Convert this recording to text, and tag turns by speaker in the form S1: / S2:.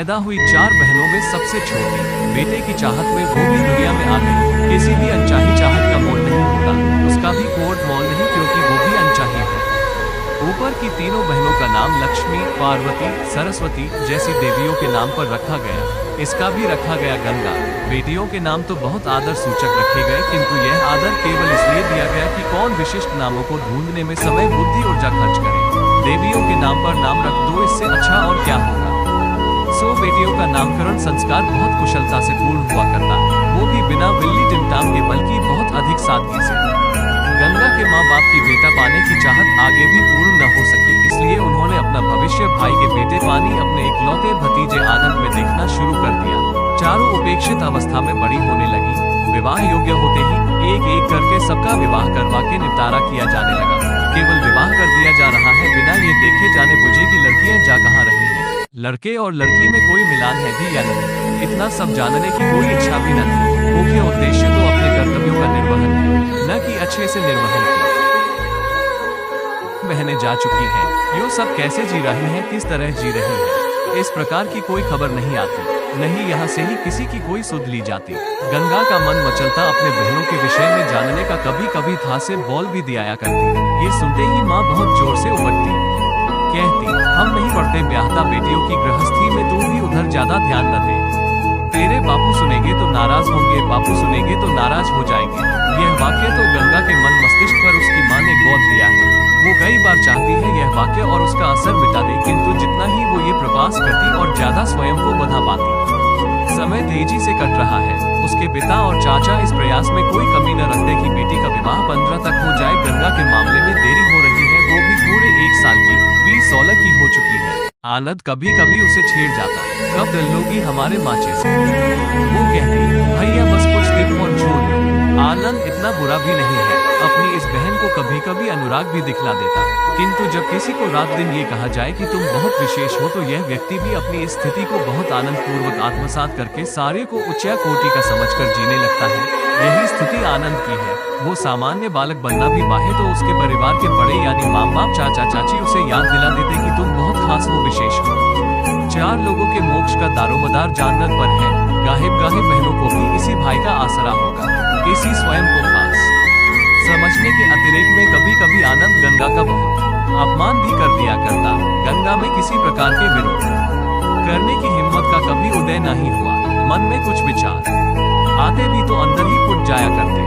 S1: पैदा हुई 4 बहनों में सबसे छोटी बेटे की चाहत में वो भी दुनिया में आ गई। किसी भी अनचाही चाहत का मोल नहीं होता, उसका भी कोर्ट मॉल नहीं, क्योंकि वो भी अनचाही है। ऊपर की तीनों बहनों का नाम लक्ष्मी, पार्वती, सरस्वती जैसी देवियों के नाम पर रखा गया। इसका भी रखा गया गंगा। बेटियों के नाम तो बहुत आदर सूचक रखे गए, किंतु यह आदर केवल इसलिए दिया गया कि कौन विशिष्ट नामों को ढूंढने में समय, बुद्धि, ऊर्जा खर्च करे। देवियों के नाम पर नाम रख दो, इससे अच्छा और क्या होगा। बेटियों का नामकरण संस्कार बहुत कुशलता से पूर्ण हुआ करता, वो भी बिना बिल्ली टिमटाम के, बल्कि बहुत अधिक सादगी से। गंगा के माँ बाप की बेटा पाने की चाहत आगे भी पूर्ण न हो सकी, इसलिए उन्होंने अपना भविष्य भाई के बेटे पानी अपने इकलौते भतीजे आनंद में देखना शुरू कर दिया। चारों उपेक्षित अवस्था में बड़ी होने लगी। विवाह योग्य होते ही एक एक करके सबका विवाह करवा के निपटारा किया जाने लगा। केवल विवाह कर दिया जा रहा है, बिना ये देखे जाने बुझे कि लड़कियां जा कहाँ रही हैं, लड़के और लड़की में कोई मिलान है भी या नहीं। इतना सब जानने की कोई इच्छा भी न थी। मुख्य उद्देश्य तो अपने कर्तव्यों का निर्वहन है, न कि अच्छे से निर्वहन किया। बहनें जा चुकी हैं, यो सब कैसे जी रही हैं, किस तरह जी रही हैं, इस प्रकार की कोई खबर नहीं आती, नहीं यहाँ से ही किसी की कोई सुध ली जाती। गंगा का मन मचलता अपने बहनों के विषय में जानने का, कभी कभी था से बोल भी दिया करती। ये सुनते ही माँ बहुत जोर से उबटती, कहती, हम नहीं पढ़ते ब्याहता बेटियों की गृहस्थी में, तू भी उधर ज्यादा ध्यान न दे। तेरे बापू सुनेंगे तो नाराज होंगे, बापू सुनेंगे तो नाराज हो जाएंगे। यह वाक्य तो गंगा के मन मस्तिष्क पर उसकी माँ ने गोद दिया है। वो कई बार चाहती है यह वाक्य और उसका असर मिटा दे, किंतु जितना ही वो ये प्रवास करती और ज्यादा स्वयं को बधा पाती। समय तेजी से कट रहा है। उसके पिता और चाचा इस प्रयास में कोई कमी न रखते कि बेटी का विवाह 15 तक हो जाए। गंगा के मामले में देरी हो रही है, वो भी पूरे 1 साल की, 20-16 की हो चुकी है। आनंद कभी कभी उसे छेड़ जाता, कब दिल लोगी हमारे माचे से। वो कहती, भैया बस कुछ दिन और छोड़ लो। आनंद इतना बुरा भी नहीं है, अपनी इस बहन को कभी कभी अनुराग भी दिखला देता, किंतु जब किसी को रात दिन ये कहा जाए कि तुम बहुत विशेष हो, तो यह व्यक्ति भी अपनी इस स्थिति को बहुत आनंद पूर्वक आत्मसात करके सारे को उच्च कोटि का समझकर जीने लगता है। यही स्थिति आनंद की है। वो सामान्य बालक बनना भी चाहे तो उसके परिवार के बड़े यानी माँ बाप, चाचा चाची उसे याद दिला देते कि तुम बहुत खास हो, विशेष हो। 4 लोगों के मोक्ष का दारोमदार जानने पर है, गाहे बहनों को भी इसी भाई का आसरा होगा, इसी स्वयं को खास समझने के अतिरिक्त में कभी कभी आनंद गंगा का बहुत अपमान भी कर दिया करता। गंगा में किसी प्रकार के विरोध करने की हिम्मत का कभी उदय नहीं हुआ। मन में कुछ विचार आते भी तो अंदर ही फुट जाया करते।